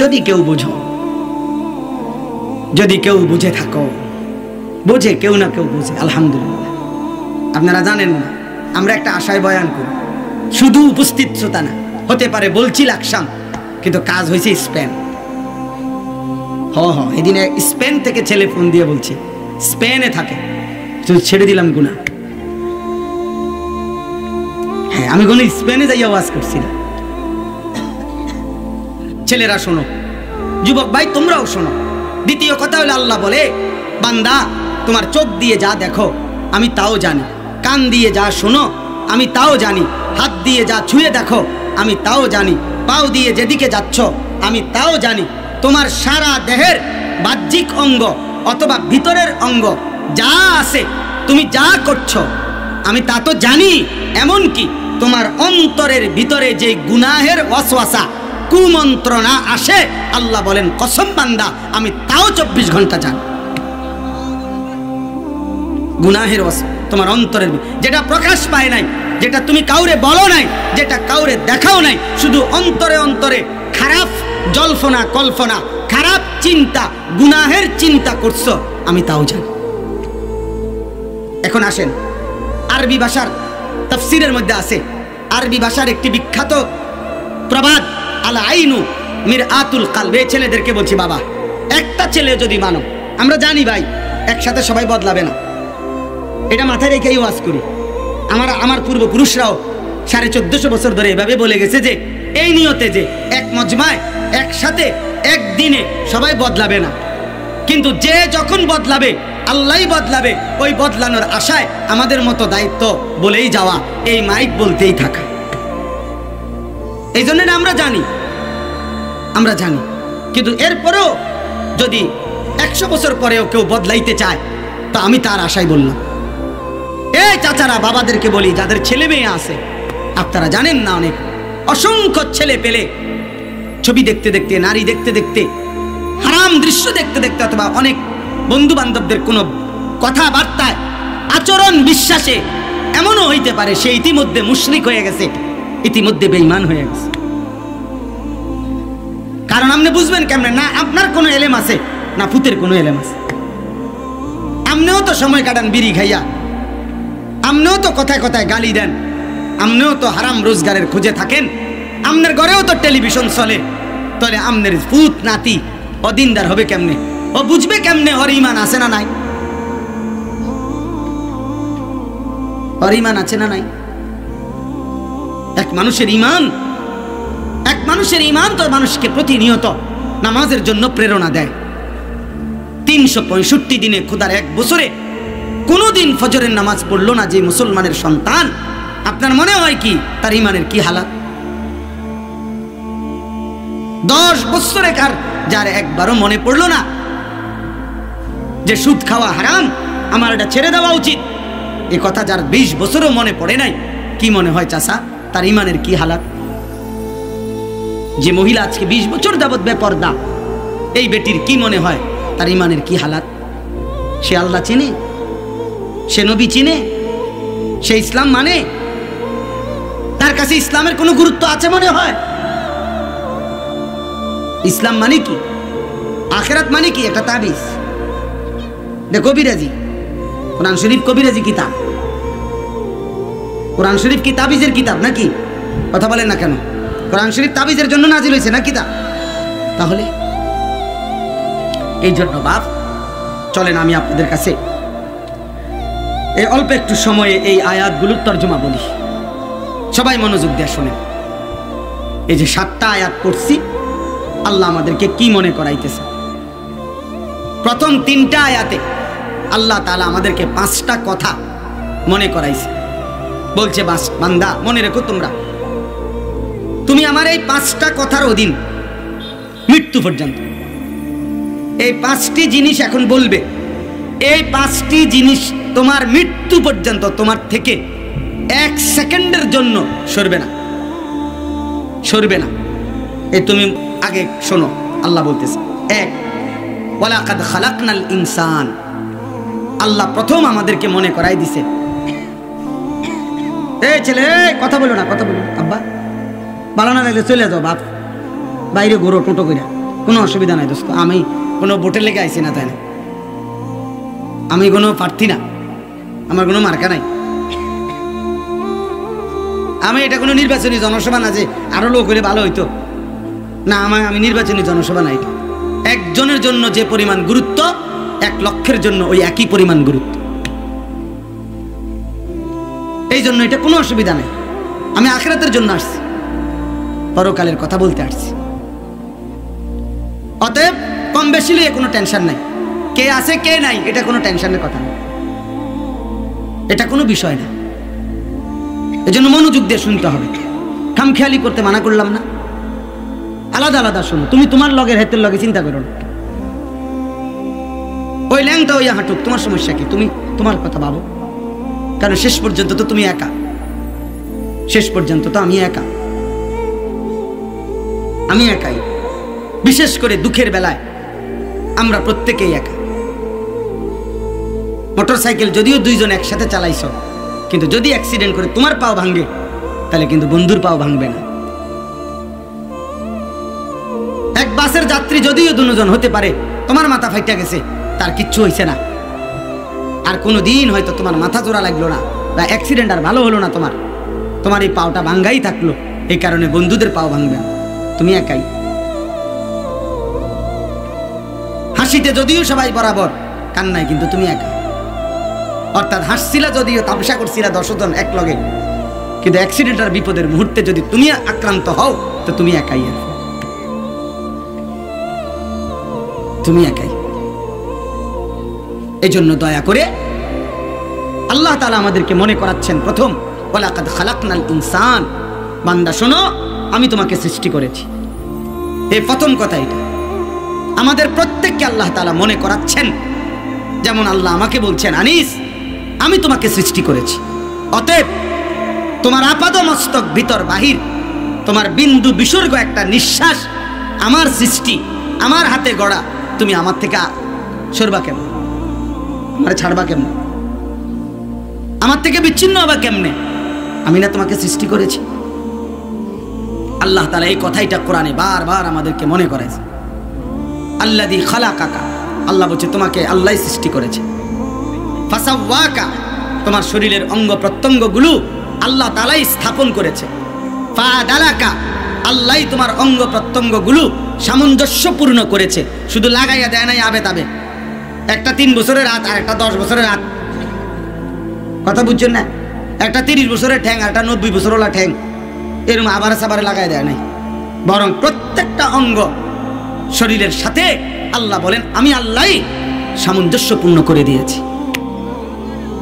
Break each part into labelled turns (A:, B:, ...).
A: যদি কেউ বুঝো, যদি কেউ বুঝে থাকো, বুঝে কেউ না কেউ বুঝে, আলহামদুলিল্লাহ। আপনারা জানেন না, আমরা একটা আশায় বয়ান করি, শুধু উপস্থিত শ্রোতা না, হতে পারে বলছি লাকসাম, কিন্তু কাজ হয়েছে স্পেন। এদিনে স্পেন থেকে ছেলে ফোন দিয়ে বলছে স্পেনে থাকে, ছেড়ে দিলাম গুনাহ। হ্যাঁ, আমি কোনো স্পেনে যাই আওয়াজ করছি না। ছেলেরা শোনো, যুবক ভাই তোমরাও শোনো। দ্বিতীয় কথা হলো, আল্লাহ বলে বান্দা তোমার চোখ দিয়ে যা দেখো আমি তাও জানি, কান দিয়ে যা শোনো আমি তাও জানি, হাত দিয়ে যা ছুঁয়ে দেখো আমি তাও জানি, পাও দিয়ে যেদিকে যাচ্ছ আমি তাও জানি। তোমার সারা দেহের বাহ্যিক অঙ্গ অথবা ভিতরের অঙ্গ যা আছে, তুমি যা করছো আমি তা তো জানি। এমনকি তোমার অন্তরের ভিতরে যে গুনাহের ওয়াসওয়াসা, কুমন্ত্রণা আসে, আল্লাহ বলেন কসম বান্দা আমি তাও 24 ঘন্টা জানি। গুনাহের ওয়াসওয়াসা তোমার অন্তরের, যেটা প্রকাশ পায় নাই, যেটা তুমি কাউরে বলো নাই, যেটা কাউরে দেখাও নাই, শুধু অন্তরে অন্তরে খারাপ জল্পনা কল্পনা, খারাপ চিন্তা, গুনাহের চিন্তা করছো, আমি তাও জানি। এখন আসেন, আরবি ভাষার তাফসীরের মধ্যে আছে, আরবি ভাষার একটি বিখ্যাত প্রবাদ, আল আইনু মিরআতুল কলব। এই ছেলেদেরকে বলছি, বাবা একটা ছেলে যদি মানো, আমরা জানি ভাই একসাথে সবাই বদলাবে না, এটা মাথায় রেখেই ওয়াজ করি। আমার পূর্বপুরুষরাও 1450 বছর ধরে এভাবে বলে গেছে যে এই নিয়তে যে এক মজমায় একসাথে একদিনে সবাই বদলাবে না, কিন্তু যে যখন বদলাবে আল্লাহই বদলাবে, ওই বদলানোর আশায় আমাদের মতো দায়িত্ব বলেই যাওয়া, এই মাইক বলতেই থাকা। এই জন্য আমরা জানি, কিন্তু এরপরেও যদি 100 বছর পরেও কেউ বদলাইতে চায়, তা আমি তার আশায় বললাম। এই চাচারা বাবাদেরকে বলি, যাদের ছেলে মেয়ে আছে, আপনারা জানেন না, অনেক অসংখ্য ছেলে পেলে ছবি দেখতে দেখতে, নারী দেখতে দেখতে, হারাম দৃশ্য দেখতে দেখতে, অথবা অনেক বন্ধু বান্ধবদের কোনো কথাবার্তায়, আচরণ, বিশ্বাসে এমনও হইতে পারে সে ইতিমধ্যে মুশরিক হয়ে গেছে, ইতিমধ্যে বেঈমান হয়ে গেছে। কারণ আপনি বুঝবেন কেমনে? না আপনার কোনো এলেম আছে, না পুতের কোনো এলেম আছে। আপনিও তো সময় কাটান বিড়ি খাইয়া, আপনিও তো কথায় কথায় গালি দেন, আপনিও তো হারাম রোজগারের খুঁজে থাকেন, আপনার ঘরেও তো টেলিভিশন চলে, তাহলে আপনার পুত নাতি অদিনদার হবে কেমনে? ও বুঝবে কেমনে ওর ঈমান আছে না নাই? ওর ঈমান আছে না নাই? এক মানুষের ঈমান তো মানুষকে প্রতিনিয়ত নামাজের জন্য প্রেরণা দেয়। 365 দিনে, খোদার এক বছরে কোনোদিন ফজরের নামাজ পড়লো না যে মুসলমানের সন্তান, আপনার মনে হয় কি তার ঈমানের কি হালাত? 10 বছরে কার যার একবারও মনে পড়লো না যে সুদ খাওয়া হারাম, আমার এটা ছেড়ে দেওয়া উচিত, এ কথা যার 20 বছরও মনে পড়ে নাই, কি মনে হয় চাচা তার ঈমানের কি হালাত? যে মহিলা আজকে 20 বছর যাবৎ বেপরদা, এই বেটির কি মনে হয় তার ঈমানের কি হালাত? সে আল্লাহ চিনে, সে নবী চিনে, সে ইসলাম মানে, তার কাছে ইসলামের কোনো গুরুত্ব আছে মনে হয়? ইসলাম মানে কি? আখিরাত মানে কি? একটা তাবিজ, কবিরাজি। কোরআন শরীফ কবিরাজি কিতাব, কোরআন শরীফ কি তাবিজের কিতাব নাকি? কথা বলেন না কেন? কোরআন শরীফ তাবিজের জন্য নাজিল হয়েছে না কিতাব? তাহলে এই জন্য বাপ চলেন আমি আপনাদের কাছে এই অল্প একটু সময়ে এই আয়াতগুলোর তর্জমা বলি। সবাই মনোযোগ দিয়ে শুনেন। এই যে 7টা আয়াত পড়ছি, আল্লাহ আমাদেরকে কি মনে করাইতেছে? প্রথম 3টা আয়াতে আল্লাহ তাআলা আমাদেরকে 5টা কথা মনে করাইছে। বলছে বান্দা মনে রেখো, তুমি আমার এই 5টা কথার অধীন মৃত্যু পর্যন্ত। এই 5টি জিনিস এখন বলবে, এই 5টি জিনিস তোমার মৃত্যু পর্যন্ত তোমার থেকে 1 সেকেন্ডের জন্য সরবে না। এই তুমি আগে শোনো, আল্লাহ বলতেছে 1, ওয়ালাকাদ খালাকনাল ইনসান। আল্লাহ প্রথম আমাদেরকে মনে করাই দিছে, এই ছেলে কথা বলো না, আব্বা ভালো না লাগলে চলে যাও বাপ, বাইরে ঘুরো টোটো করে, কোনো অসুবিধা নাই দোস্ত, আমি কোনো ভোটে লেগে আইছি না, তাই না? আমি কোনো প্রার্থী না, আমার কোনো মার্কা নাই। আমি এটা কোনো নির্বাচনী জনসভা না যে আরো লোক হলে ভালো হইতো না, আমি নির্বাচনী জনসভা নাই। একজনের জন্য যে পরিমাণ গুরুত্ব, 1 লক্ষের জন্য ওই একই পরিমাণ গুরুত্ব। এই জন্য এটা কোনো অসুবিধা নেই। আমি আখিরাতের জন্য আসছি, পরকালের কথা বলতে আসছি। অতএব কম বেশি নিয়ে কোনো টেনশন নাই, কে আছে কে নাই এটা কোনো টেনশনের কথা না, এটা কোনো বিষয় না। এজন্য মনোযোগ দিয়ে শুনতে হবে, খামখেয়ালি করতে মানা করলাম না, আলাদা আলাদা শোনো। তুমি তোমার লগের হাতের লগে চিন্তা করো না, ওই ল্যাংটা ওই হাঁটুক, তোমার সমস্যা কি? তুমি তোমার কথা ভাবো, কারণ শেষ পর্যন্ত তো তুমি একা, শেষ পর্যন্ত তো আমি একা, আমি একাই। বিশেষ করে দুঃখের বেলায় আমরা প্রত্যেকেই একা। মোটরসাইকেল যদিও 2 জন একসাথে চালাইছ, কিন্তু যদি অ্যাক্সিডেন্ট করে তোমার পাও ভাঙবে, তাহলে কিন্তু বন্ধুর পাও ভাঙবে না। এক বাসের যাত্রী যদিও 2 জন হতে পারে, তোমার মাথা ফাইটা গেছে, তার কিচ্ছু হয়েছে না, আর কোনো দিন হয়তো তোমার মাথা জোড়া লাগলো না, বা অ্যাক্সিডেন্ট আর ভালো হলো না, তোমার এই পাওটা ভাঙ্গাই থাকলো। এই কারণে বন্ধুদের পাও ভাঙবে না, তুমি একাই। হাসিতে যদিও সবাই বরাবর, কান্নায় কিন্তু তুমি একা। অর্থাৎ হাসছিলা যদিও, তামসা করছিলা 10 জন এক লগে, কিন্তু অ্যাক্সিডেন্ট আর বিপদের মুহূর্তে যদি তুমি আক্রান্ত হও, তো তুমি একাই, তুমি একাই। এই জন্য দয়া করে আল্লাহ তাআলা আমাদেরকে মনে করাচ্ছেন, প্রথম ওয়ালাকাদ খালাকনাল ইনসান, বান্দা শোনো আমি তোমাকে সৃষ্টি করেছি। এই প্রথম কথা, এটা আমাদের প্রত্যেককে আল্লাহ তাআলা মনে করাচ্ছেন। যেমন আল্লাহ আমাকে বলছেন, আনিস আমি তোমাকে সৃষ্টি করেছি, অতএব তোমার আপাদ মস্তক ভিতর বাহির, তোমার বিন্দু বিসর্গ একটা নিঃশ্বাস আমার সৃষ্টি, আমার হাতে গড়া। তুমি আমার থেকে সরবা কেমন? আমার ছাড়বা কেমন? আমার থেকে বিচ্ছিন্ন হবা কেমনে? আমি না তোমাকে সৃষ্টি করেছি। আল্লাহ তাআলা এই কথাইটা কোরআনে বারবার আমাদেরকে মনে করাইছে। আল্লাযী খালাকাকা, আল্লাহ বলছে তোমাকে আল্লাহই সৃষ্টি করেছে। ফাসাওয়াকা, তোমার শরীরের অঙ্গ প্রত্যঙ্গগুলো আল্লাহ তাআলাই স্থাপন করেছে। ফাআদালাকা, আল্লাহই তোমার অঙ্গ প্রত্যঙ্গগুলো সামঞ্জস্যপূর্ণ করেছে, শুধু লাগাইয়া দেয় নাই আবে তাবে। একটা 3 বছরের হাত আর একটা 10 বছরের হাত, কথা বুঝছেন না? একটা 30 বছরের ঠ্যাং আর একটা 90 বছরওয়ালা ঠ্যাং, এরকম আবার সাবারে লাগাই দেয় নাই। বরং প্রত্যেকটা অঙ্গ শরীরের সাথে আল্লাহ বলেন আমি আল্লাহই সামঞ্জস্যপূর্ণ করে দিয়েছি।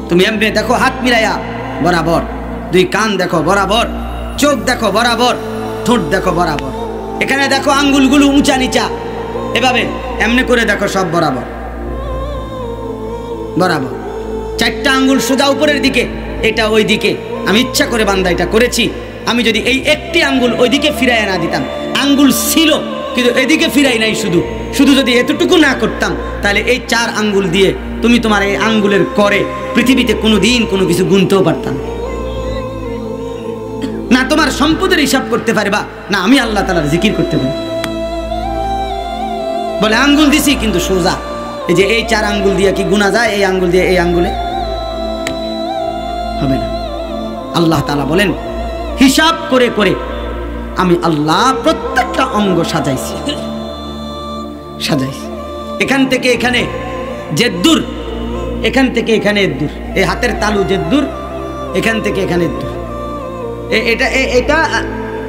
A: তুমি এমনি দেখো, হাত মিলাইয়া বরাবর, 2 কান দেখো বরাবর, চোখ দেখো বরাবর, ঠোঁট দেখো বরাবর, এখানে দেখো আঙ্গুলগুলো উঁচা নিচা, এভাবে এমনি করে দেখো, সব বরাবর বরাবর। 4টা আঙ্গুল সোজা উপরের দিকে, এটা ওই দিকে। আমি ইচ্ছা করে বান্দা এটা করেছি। আমি যদি এই একটি আঙ্গুল ওইদিকে ফিরাইয়া না দিতাম, আঙ্গুল ছিল কিন্তু এদিকে ফিরাই নাই, শুধু যদি এতটুকু না করতাম, তাহলে এই 4 আঙ্গুল দিয়ে তুমি তোমার এই আঙ্গুলের করে পৃথিবীতে কোনোদিন কোনো কিছু গুনতেও পারতাম না। তোমার সম্পদের হিসাব করতে পারবা না, আমি আল্লাহ তাআলার জিকির করতে পারি। বলে আঙ্গুল দিছি কিন্তু সোজা, এই যে এই 4 আঙ্গুল দিয়ে কি গুনা যায়? এই আঙ্গুল দিয়ে এই আঙ্গুলে হবে না। আল্লাহ তাআলা বলেন হিসাব করে করে আমি আল্লাহ প্রত্যেকটা অঙ্গ সাজাইছি। এখান থেকে এখানে জেদ্দুর, এখান থেকে এখানে এদ্দুর, এই হাতের তালু জেদ্দুর, এখান থেকে এখানে এদ্দুর।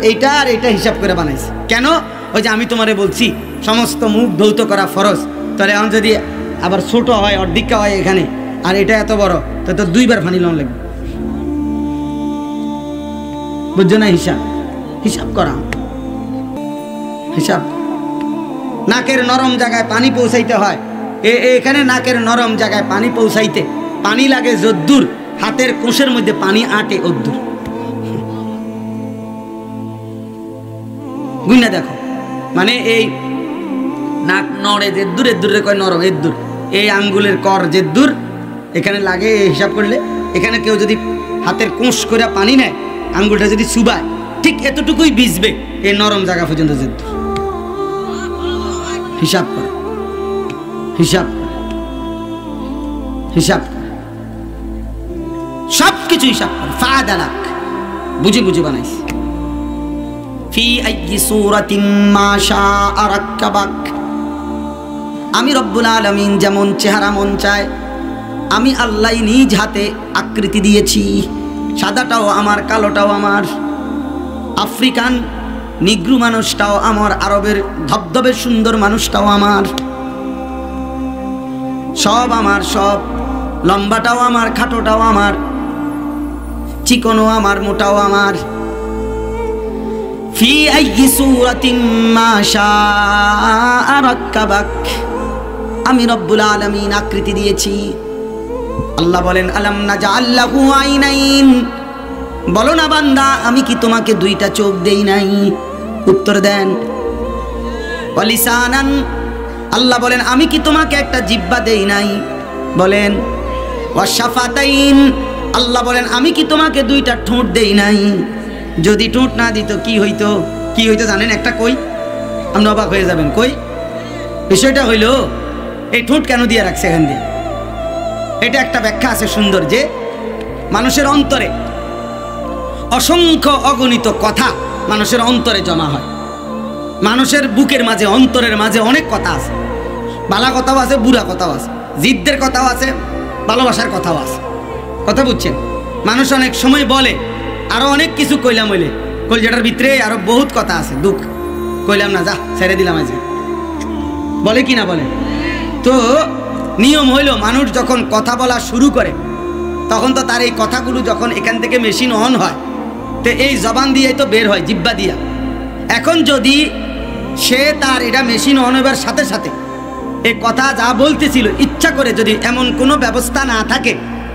A: এইটা আর এটা হিসাব করে বানাইছি। কেন? ওই যে আমি তোমারে বলছি সমস্ত মুখ ধৌত করা ফরজ, তাহলে এখন যদি আবার ছোট হয়, অর্ধেকটা হয় এখানে, আর এটা এত বড়, তো 2 বার পানি লন লাগবে। বুঝছো না? হিসাব করা, হিসাব। নাকের নরম জায়গায় পানি পৌঁছাইতে হয়, এখানে নাকের নরম জায়গায় পানি পৌঁছাইতে পানি লাগে যদ্দূর, হাতের কোষের মধ্যে পানি আটে অদ্দূর। গুইনা দেখো, মানে এই নাক নড়ে যেদ্দূর, এদ্দূরে কয় নরম, এদ্দূর। এই আঙ্গুলের কর যেদ্দূর এখানে লাগে, হিসাব করলে এখানে কেউ যদি হাতের কোষ করে পানি নেয়, আঙ্গুলটা যদি চুবায়, ঠিক এতটুকুই ভিজবে এই নরম জায়গা পর্যন্ত যেদ্দূর। হিসাব কর, হিসাব কর, হিসাব কর, সব কিছু হিসাব কর। ফাদালাক, বুঝে বুঝে বানাইছি। ফি আইয়ি সূরাতিন মা শাআ রাক্কাবাক, আমি রব্বুল আলামিন যেমন চেহারা মন চায় আমি আল্লাহ নিজ হাতে আকৃতি দিয়েছি। সাদাটাও আমার, কালোটাও আমার, আফ্রিকান নিগ্রু মানুষটাও আমার, আরবের ধবধবে সুন্দর মানুষটাও আমার, সব আমার, সব। লম্বাটাও আমার, খাটোটাও আমার, চিকনও আমার, মোটাও আমার। ফি আইয়ি সূরাতিন মা শাআ রাক্কাবাক, আমি রব্বুল আলামিন আকৃতি দিয়েছি। আল্লাহ বলেন আলাম নাজআল লাহু আইনাইন, বলো না বান্দা আমি কি তোমাকে দুইটা চোখ দেই নাই? উত্তর দেন। ওয়ালিসানান, আল্লাহ বলেন আমি কি তোমাকে একটা জিহ্বা দেই নাই? বলেন। ওয়াশাফাতাইন, আল্লাহ বলেন আমি কি তোমাকে দুইটা ঠোঁট দেই নাই? যদি ঠোঁট না দিত কি হইতো? কি হইতো জানেন? একটা কই, আপনি অবাক হয়ে যাবেন। কই বিষয়টা হইল এই ঠোঁট কেন দিয়ে রাখছে এখান দিয়ে? এটা একটা ব্যাখ্যা আছে সুন্দর, যে মানুষের অন্তরে অসংখ্য অগণিত কথা মানুষের অন্তরে জমা হয়। মানুষের বুকের মাঝে, অন্তরের মাঝে অনেক কথা আছে। ভালো কথাও আছে, বুড়া কথাও আছে, জিদ্দের কথাও আছে, ভালোবাসার কথাও আছে। কথা বুঝছেন? মানুষ অনেক সময় বলে আরো অনেক কিছু কইলাম হইলে, যেটার ভিতরে আরো বহুত কথা আছে, দুঃখ কইলাম না, যা ছেড়ে দিলাম আজকে, বলে কি না বলে? তো নিয়ম হইল মানুষ যখন কথা বলা শুরু করে তখন তো তার এই কথাগুলো যখন এখান থেকে মেশিন অন হয় তো এই জবান দিয়েই তো বের হয়, জিহ্বা দিয়া। এখন যদি সে তার এটা মেশিন অন হবার সাথে সাথে এই কথা যা বলতেছিল ইচ্ছা করে যদি এমন কোনো ব্যবস্থা না থাকে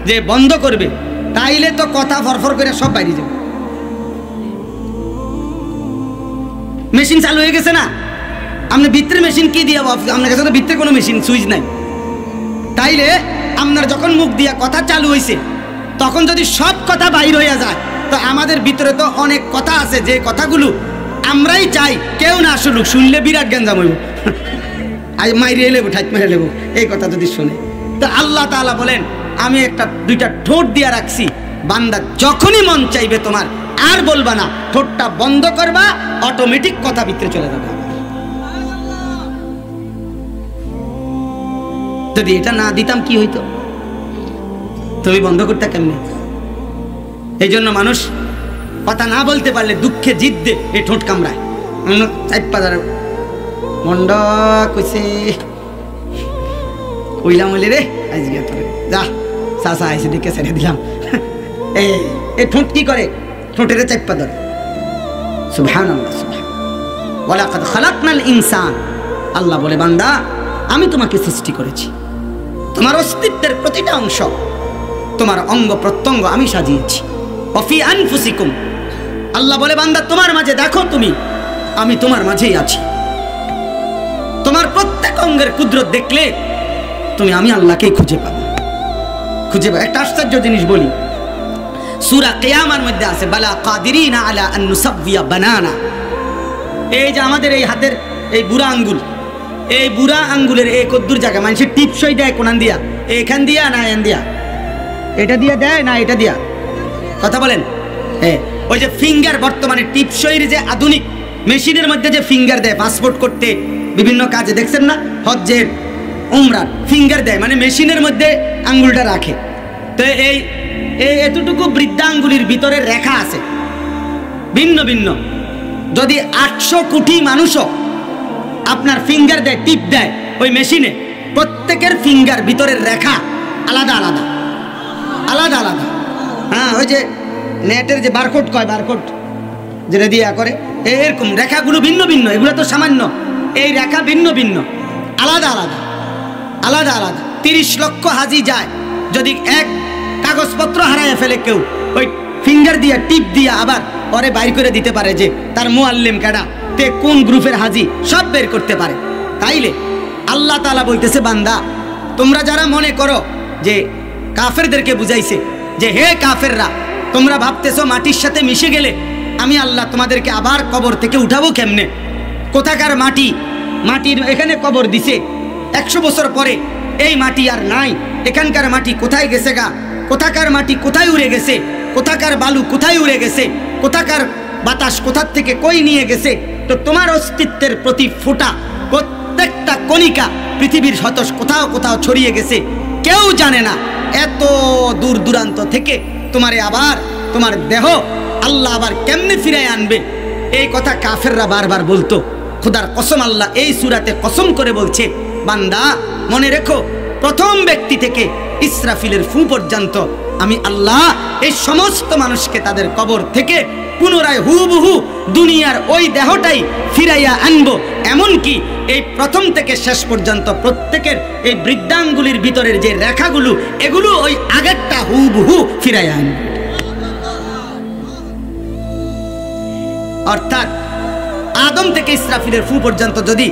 A: যে বন্ধ করবে, তাইলে তো কথা ফরফর করে সব বাইরে যাবে। মেশিন চালু হয়ে গেছে না, আপনি ভিতরে মেশিন কি দিয়া? আপনার কাছে তো ভিতরে কোনো মেশিন সুইচ নাই। তাইলে আপনার যখন মুখ দিয়া কথা চালু হয়েছে তখন যদি সব কথা বাইর হইয়া যায়, তো আমাদের ভিতরে তো অনেক কথা আছে যে কথাগুলো আমরাই চাই কেউ না শুনুক, শুনলে বিরাট গ্যাঞ্জাম হইব, আজ মাইরিয়ে লেবো, ঠাইট মেরে লেবো এই কথা যদি শুনে। তো আল্লাহ তাআলা বলেন আমি একটা দুইটা ঠোঁট দিয়া রাখছি, বান্দা যখনই মন চাইবে তোমার আর বলবা না, ঠোঁটটা বন্ধ করবা, অটোমেটিক কথা ভিতরে চলে যাবে। যদি এটা না দিতাম কি হইতো? তুমি বন্ধ করতে কেমনে? এই জন্য মানুষ কথা না বলতে পারলে দুঃখে জিদ্দে এই ঠোঁট কামড়ায়। মন্ডা কইছে কইলাম বলে রে আজকে তোরে যা চাচা আইসে দেখে ছেড়ে দিলাম। এই ঠোঁট কি করে? ঠোঁটের চাপ্পা ধরে। সুবহানাল্লাহ, সুবহানাল্লাহ। ওয়ালাকাদ খালাকনাল ইনসান, আল্লাহ বলে বান্দা আমি তোমাকে সৃষ্টি করেছি, তোমার অস্তিত্বের প্রতিটা অংশ, তোমার অঙ্গ প্রত্যঙ্গ আমি সাজিয়েছি। ওয়াফি আনফুসিকুম, আল্লাহ বলে বান্দা তোমার মাঝে দেখো তুমি, আমি তোমার মাঝেই আছি। তোমার প্রত্যেক অঙ্গের কুদরত দেখলে তুমি আমি আল্লাহকেই খুঁজে পাবে, খুঁজে পাবে। একটা আশ্চর্য জিনিস বলি, সূরা কিয়ামার মধ্যে আছে বালা কাদিরিনা আলা আন নুসাব্বিয়া বানানা। এই যে আমাদের এই হাতের এই বুড়া আঙ্গুল, এই বুড়া আঙ্গুলের এই কদ্দুর জায়গা মানুষের টিপসই দেয় কোনান দিয়া, এখান দিয়া না এখান দিয়া, এটা দিয়া দেয় না এটা দিয়া? কথা বলেন। ওই যে ফিঙ্গার, বর্তমানে টিপসইর যে আধুনিক মেশিনের মধ্যে যে ফিঙ্গার দেয় পাসপোর্ট করতে বিভিন্ন কাজে, দেখছেন না? হজ্জের, উমরার ফিঙ্গার দেয়, মানে মেশিনের মধ্যে আঙ্গুলটা রাখে। তো এই এতটুকু বৃদ্ধাঙ্গুলির ভিতরে রেখা আছে ভিন্ন ভিন্ন। যদি 800 কোটি মানুষও আপনার ফিঙ্গার দেয়, টিপ দেয় ওই মেশিনে, প্রত্যেকের ফিঙ্গার ভিতরের রেখা আলাদা আলাদা আলাদা আলাদা। হ্যাঁ, ওই যে নেটের যে বারকোড কয়, বারকোড যেটা দিয়া করে, এরকম রেখাগুলো ভিন্ন ভিন্ন। এগুলো তো সামান্য, এই রেখা ভিন্ন ভিন্ন, আলাদা আলাদা আলাদা আলাদা। 30 লক্ষ হাজি যায়, যদি এক কাগজপত্র হারায় ফেলে কেউ, ওই ফিঙ্গার দিয়া টিপ দিয়া আবার পরে বাইর করে দিতে পারে যে তার মুআল্লিম কাটা, তে কোন গ্রুপের হাজি, সব বের করতে পারে। তাইলে আল্লাহ তাআলা বলতেছে বান্দা তোমরা যারা মনে করো যে কাফেরদেরকে বুঝাইছে যে হে কাফেররা, তোমরা ভাবতেছো মাটির সাথে মিশে গেলে আমি আল্লাহ তোমাদেরকে আবার কবর থেকে উঠাবো কেমনে? কোথাকার মাটি? মাটির এখানে কবর দিছে, 100 বছর পরে এই মাটি আর নাই, এখানকার মাটি কোথায় গেছে গা, কোথাকার মাটি কোথায় উড়ে গেছে, কোথাকার বালু কোথায় উড়ে গেছে, কোথাকার বাতাস কোথার থেকে কই নিয়ে গেছে। তো তোমার অস্তিত্বের প্রতি ফোঁটা, প্রত্যেকটা কণিকা পৃথিবীর শতশ কোথাও কোথাও ছড়িয়ে গেছে, কেউ জানে না। এত দূর দূরান্ত থেকে তোমারে আবার তোমার দেহ আল্লাহ আবার কেমনে ফিরায় আনবে, এই কথা কাফেররা বারবার বলতো। খোদার কসম, আল্লাহ এই সূরাতে কসম করে বলছে, বান্দা মনে রেখো, প্রথম ব্যক্তি থেকে ইসরাফিলের ফু পর্যন্ত আমি আল্লাহ এই সমস্ত মানুষকে তাদের কবর থেকে পুনরায় হুবহু দুনিয়ার ওই দেহটাই ফিরাইয়া আনবো। এমনকি এই প্রথম থেকে শেষ পর্যন্ত প্রত্যেকের এই বৃদ্ধাঙ্গুলির ভিতরের যে রেখাগুলো, এগুলো ওই আগেরটা হুবহু ফিরাইয়া আনবে। অর্থাৎ আদম থেকে ইসরাফিলের ফু পর্যন্ত যদি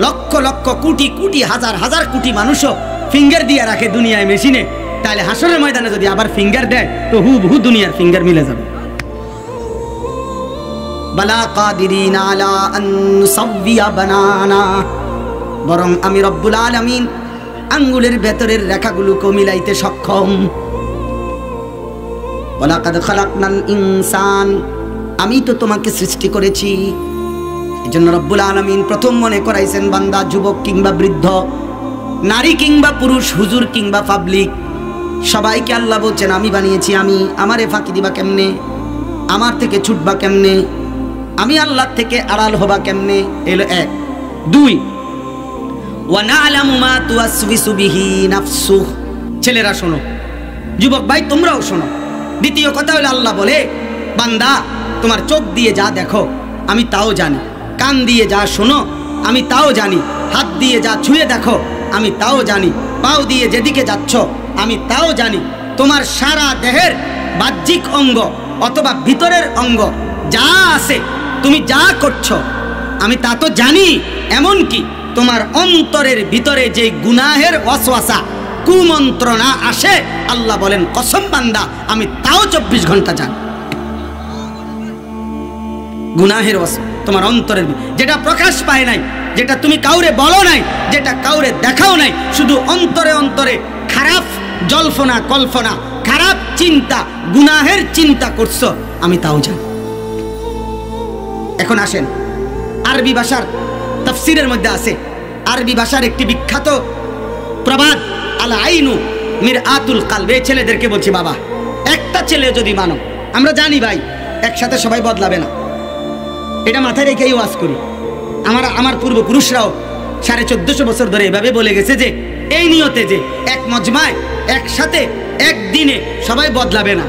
A: লক্ষ লক্ষ কোটি কোটি হাজার হাজার কোটি মানুষও ফিঙ্গার দিয়ে রাখে দুনিয়ায় মেশিনে, তাহলে হাসরের ময়দানে যদি আবার ফিঙ্গার দেয় তো হুবহু দুনিয়ার ফিঙ্গার মিলে যাবে। বালা কাদিরিনা আলা আন নুসাওয়িয়া বানানা, বরং আমি রব্বুল আলামিন আঙ্গুলের ভেতরের রেখাগুলোকে মিলাইতে সক্ষম। ওয়ালাকাদ খালাকনাল ইনসান, আমি তো তোমাকে সৃষ্টি করেছি। এজন্য রব্বুল আলামিন প্রথম মনে করাইছেন, বান্দা যুবক কিংবা বৃদ্ধ, নারী কিংবা পুরুষ, হুজুর কিংবা পাবলিক, সবাইকে আল্লাহ বলছেন আমি বানিয়েছি। আমি আমারে ফাঁকি দিবা কেমনে, আমার থেকে ছুটবা কেমনে, আমি আল্লাহ থেকে আড়াল হবা কেমনে, এলো এক। দুই, ওয়া না'লামু মা তুওয়াসওয়িসু বিহি নাফসুহু, ছেলেরা শোনো, যুবক ভাই তোমরাও শোনো। দ্বিতীয় কথা হলো আল্লাহ বলে, বান্দা তোমার চোখ দিয়ে যা দেখো আমি তাও জানি, কান দিয়ে যা শোনো আমি তাও জানি, হাত দিয়ে যা ছুঁয়ে দেখো আমি তাও জানি, পাও দিয়ে যেদিকে যাচ্ছ আমি তাও জানি। তোমার সারা দেহের বাহ্যিক অঙ্গ অথবা ভিতরের অঙ্গ যা আছে, তুমি যা করছো আমি তা তো জানি। এমনকি তোমার অন্তরের ভিতরে যে গুনাহের ওয়াসওয়াসা, কুমন্ত্রণা আসে, আল্লাহ বলেন কসম বান্দা আমি তাও 24 ঘন্টা জানি। গুনাহের ওয়াসওয়াসা তোমার অন্তরের, যেটা প্রকাশ পায় নাই, যেটা তুমি কাউরে বলো নাই, যেটা কাউরে দেখাও নাই, শুধু অন্তরে অন্তরে খারাপ জল্পনা কল্পনা, খারাপ চিন্তা, গুনাহের চিন্তা করছো, আমি তাও জানি। এখন আসেন, আরবি ভাষার তাফসীরের মধ্যে আছে, আরবি ভাষার একটি বিখ্যাত প্রবাদ, আল আইনু মিরআতুল কালব। এই ছেলেদেরকে বলছি, বাবা একটা ছেলে যদি মানো, আমরা জানি ভাই একসাথে সবাই বদলাবে না, এটা মাথায় রেখেই ওয়াজ করি। আমার পূর্বপুরুষরাও 1450 বছর ধরে এভাবে বলে গেছে যে এই নিয়তে যে এক মজমায় একসাথে একদিনে সবাই বদলাবে না,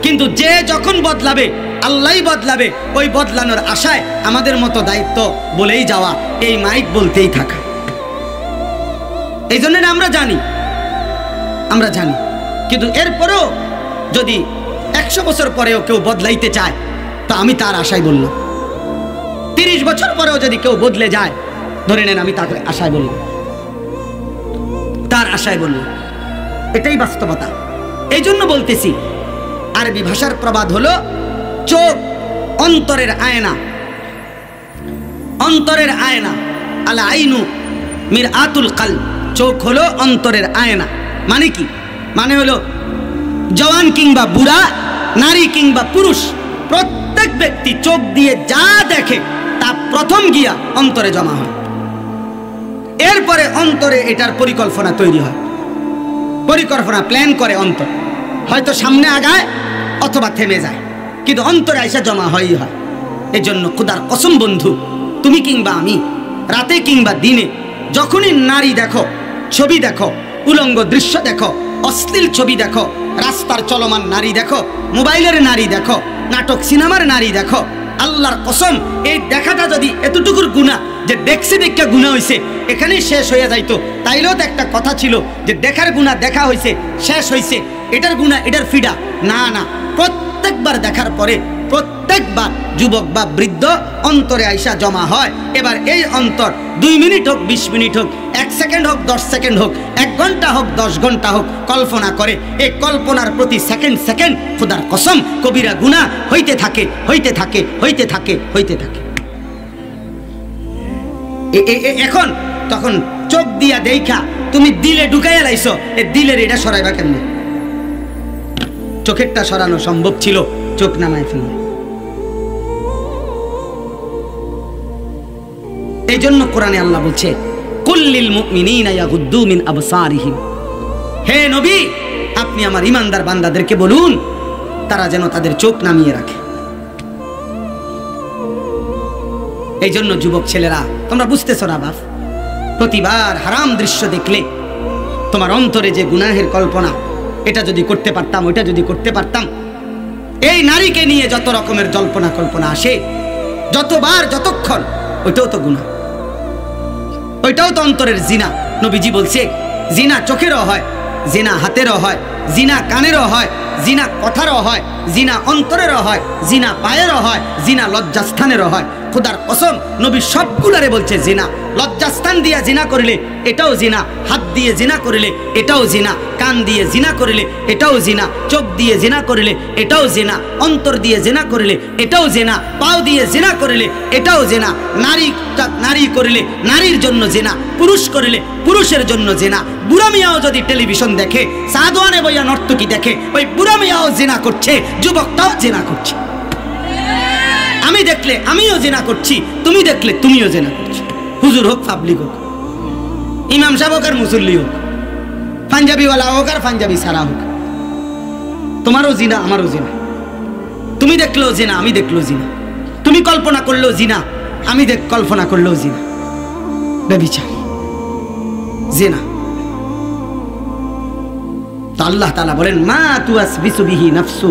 A: কিন্তু যে যখন বদলাবে আল্লাহই বদলাবে, ওই বদলানোর আশায় আমাদের মতো দায়িত্ব বলেই যাওয়া, এই মাইক বলতেই থাকা। এই জন্য আমরা জানি, কিন্তু এরপরেও যদি 100 বছর পরেও কেউ বদলাইতে চায় তো আমি তার আশায় বললাম। 30 বছর পরেও যদি কেউ বদলে যায়, ধরে নেন আমি তাকে আশায় বললাম, তার আশায় বললাম, এটাই বাস্তবতা। এই জন্য বলতেছি, আরবি ভাষার প্রবাদ হলো চোখ অন্তরের আয়না, অন্তরের আয়না। আল আইনু মিরআতুল কালব, চোখ হলো অন্তরের আয়না। মানে কি? মানে হলো জওয়ান কিংবা বুড়া, নারী কিংবা পুরুষ, প্রত্যেক ব্যক্তি চোখ দিয়ে যা দেখে তা প্রথম গিয়া অন্তরে জমা হয়, এরপরে অন্তরে এটার পরিকল্পনা তৈরি হয়, পরিকল্পনা প্ল্যান করে অন্তর, হয়তো সামনে আগায় অথবা থেমে যায়, কিন্তু অন্তরে আইসা জমা হয়ই হয়। এই জন্য খোদার কসম বন্ধু, তুমি কিংবা আমি রাতে কিংবা দিনে যখনই নারী দেখো, ছবি দেখো, উলঙ্গ দৃশ্য দেখো, অশ্লীল ছবি দেখো, রাস্তার চলমান নারী দেখো, মোবাইলের নারী দেখো, নাটক সিনেমার নারী দেখো, আল্লাহর কসম এই দেখাটা যদি এতটুকুর গুনাহ যে দেখছি দেখা গুনাহ হইছে এখানেই শেষ হয়ে যাইতো, তাইলেও তো একটা কথা ছিল যে দেখার গুনাহ দেখা হইছে শেষ হইছে, এটার গুনাহ এটার ফিডা না, না, প্রত্যেকবার দেখার পরে প্রত্যেকবার যুবক বা বৃদ্ধ অন্তরে আইসা জমা হয়। এবার এই অন্তর 2 মিনিট হোক, 20 মিনিট হোক, 1 সেকেন্ড হোক, 10 সেকেন্ড হোক, 1 ঘন্টা হোক, 10 ঘন্টা হোক, কল্পনা করে। এই কল্পনার প্রতি সেকেন্ড সেকেন্ড খোদার কসম কবিরা গুনাহ হইতে থাকে, হইতে থাকে, হইতে থাকে, হইতে থাকে। এখন তখন চোখ দিয়া দেখা তুমি দিলে ঢুকাইয়া লাইছো, এ দিলের এটা সরাইবা কেমনে? চোখেরটা সরানো সম্ভব ছিল, চোখ নামায় ফেললে। এই জন্য কোরআনে আল্লাহ বলছে কুল্লিল মুমিনিনা ইয়াগুদ্দু মিন আবসারিহিম, হে নবী আপনি আমার ঈমানদার বান্দাদেরকে বলুন তারা যেন তাদের চোখ নামিয়ে রাখে। এই জন্য যুবক ছেলেরা তোমরা বুঝতেছো না বাপ, প্রতিবার হারাম দৃশ্য দেখলে তোমার অন্তরে যে গুনাহের কল্পনা, এটা যদি করতে পারতাম, ওইটা যদি করতে পারতাম, এই নারীকে নিয়ে যত রকমের জল্পনা কল্পনা আসে, যতবার যতক্ষণ, ওইটাও তো গুনাহ, ওইটাও তো অন্তরের জিনা। নবীজি বলছে জিনা চোখেরও হয়, জিনা হাতেরও হয়, জিনা কানেরও হয়, জিনা কথারও হয়, জিনা অন্তরেরও হয়, জিনা পায়েরও হয়, জিনা লজ্জাস্থানেরও হয়। খোদার কসম নবী সবগুলারে বলছে জিনা। লজ্জাস্থান দিয়ে জিনা করিলে এটাও জিনা, হাত দিয়ে জিনা করিলে এটাও জিনা, কান দিয়ে জিনা করিলে এটাও জিনা, চোখ দিয়ে জিনা করিলে এটাও জিনা, অন্তর দিয়ে জিনা করিলে এটাও জিনা, পাও দিয়ে জিনা করিলে এটাও জিনা। নারী করিলে নারীর জন্য জিনা, পুরুষ করিলে পুরুষের জন্য জিনা। বুড়া মিয়াও যদি টেলিভিশন দেখে, সাদওয়ানে বইয়া নর্তকী দেখে, ওই বুড়া মিয়াও জিনা করছে, যুবকটাও জিনা করছে। আমি দেখলে আমিও জিনা করছি, তুমি দেখলে তুমিও জিনা করছো। হুজুর হোক, পাবলিক হোক, ইমাম সাহেব হোক আর মুসল্লি হোক, পাঞ্জাবিওয়ালা হোক আর পাঞ্জাবি সারা হোক, তোমারও জিনা আমারও জিনা। তুমি দেখলেও জিনা, আমি দেখলেও জিনা। তুমি কল্পনা করলেও জিনা, আমি কল্পনা করলেও জিনা। ব্যভিচার, জিনা। তো আল্লাহ তাআলা বলেন মা তুয়াসবিসু বিহি নাফসু,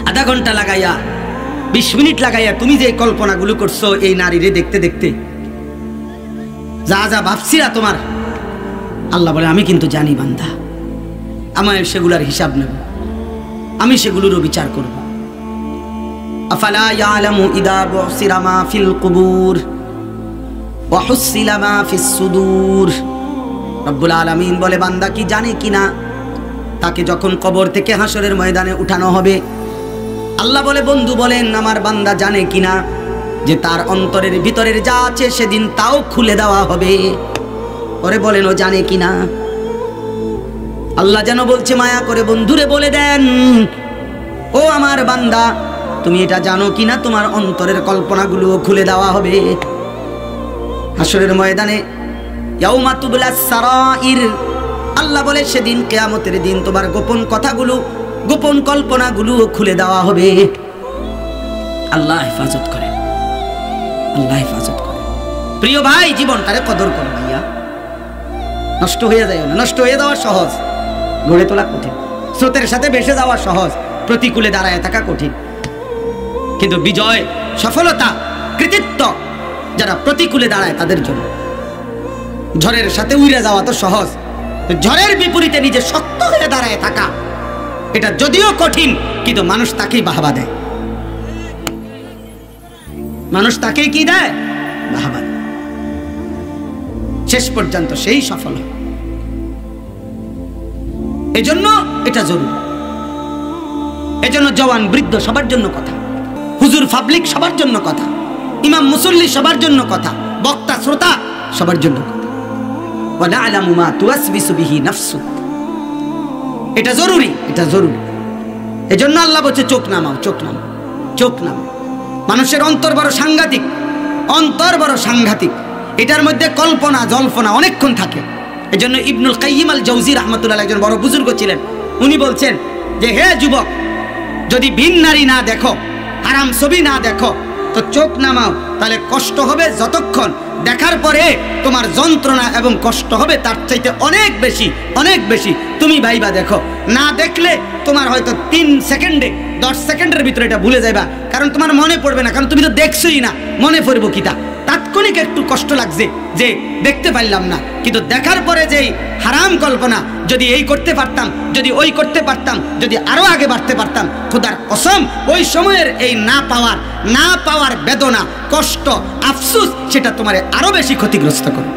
A: আধা ঘন্টা লাগাইয়া 20 মিনিট লাগাইয়া তুমি যে কল্পনাগুলো করছো এই নারীরে দেখতে দেখতে, যা যা ভাবছিলা তোমার, আল্লাহ বলে আমি কিন্তু জানি বান্দা, আমার সেগুলার হিসাব নেব, আমি সেগুলোরও বিচার করব। আফালা ইয়ালামু ইদা বুসিরা মা ফিল কুবুর ওয়া হুসিলা মা ফিস সুদূর। রব্বুল আলামিন বলে বান্দা কি জানে কিনা, তাকে যখন কবর থেকে হাসরের ময়দানে উঠানো হবে, আল্লাহ বলে বন্ধু বলেন আমার বান্দা জানে কিনা যে তার অন্তরের ভিতরের যা আছে সেদিন তাও খুলে দেওয়া হবে। ওরে বলেন ও জানে কিনা। আল্লাহ যেন বলছে মায়া করে বন্ধুরে বলে দেন, ও আমার বান্দা তুমি এটা জানো কিনা তোমার অন্তরের কল্পনাগুলো খুলে দেওয়া হবে হাসরের ময়দানে। ইয়াউমা তুবলাস সারাইর, আল্লাহ বলে সেদিন কিয়ামতের দিন তোমার গোপন কথাগুলো, গোপন কল্পনাগুলো খুলে দেওয়া হবে। আল্লাহ হেফাজত করে, আল্লাহ হেফাজত করে। প্রিয় ভাই জীবনটারে কদর করো ভাইয়া, নষ্ট হয়ে যায় না। নষ্ট হয়ে যাওয়া সহজ, গড়ে তোলা কঠিন। স্রোতের সাথে ভেসে যাওয়া সহজ, প্রতিকূলে দাঁড়ায় থাকা কঠিন। কিন্তু বিজয়, সফলতা, কৃতিত্ব যারা প্রতিকূলে দাঁড়ায় তাদের জন্য। ঝড়ের সাথে উড়ে যাওয়া তো সহজ, ঝড়ের বিপরীতে নিজে শক্ত হয়ে দাঁড়ায় থাকা এটা যদিও কঠিন, কিন্তু মানুষ তাকেই বাহবা দেয়। মানুষ তাকেই কি দেয়? বাহবা দেয়। শেষ পর্যন্ত সেই সফল হয়। এজন্য এটা জরুরি। এজন্য জওয়ান বৃদ্ধ সবার জন্য কথা, হুজুর পাবলিক সবার জন্য কথা, ইমাম মুসল্লি সবার জন্য কথা, বক্তা শ্রোতা সবার জন্য কথা। ওয়া না'লামু মা তুওয়াসবিসু বিহি নাফসু, এটা জরুরি, এটা জরুরি। এজন্য আল্লাহ বলছে চোখ নামাও, চোখ নামাও, চোখ নামাও। মানুষের অন্তর বড় সাংঘাতিক, অন্তর বড় সাংঘাতিক। এটার মধ্যে কল্পনা জল্পনা অনেকক্ষণ থাকে। এজন্য ইবনুল কাইয়িম আল জাওজি রাহমাতুল্লাহ একজন বড় বুজুর্গ ছিলেন, উনি বলছেন যে হে যুবক, যদি ভিন নারী না দেখো, হারাম ছবি না দেখো, তো চোখ নামাও। তাহলে কষ্ট হবে যতক্ষণ, দেখার পরে তোমার যন্ত্রণা এবং কষ্ট হবে তার চাইতে অনেক বেশি, অনেক বেশি। তুমি ভাইবা দেখো, না দেখলে তোমার হয়তো 3 সেকেন্ডে 10 সেকেন্ডের ভিতরে এটা ভুলে যাইবা, কারণ তোমার মনে পড়বে না, কারণ তুমি তো দেখছোই না, মনে পড়বো কিটা। তাৎক্ষণিক একটু কষ্ট লাগছে যে দেখতে পারলাম না, কিন্তু দেখার পরে যেই হারাম কল্পনা, যদি এই করতে পারতাম, যদি ওই করতে পারতাম, যদি আরো আগে বাড়তে পারতাম, খোদার কসম ওই সময়ের এই না পাওয়ার বেদনা, কষ্ট, আফসোস সেটা তোমারে আরো বেশি ক্ষতিগ্রস্ত করে।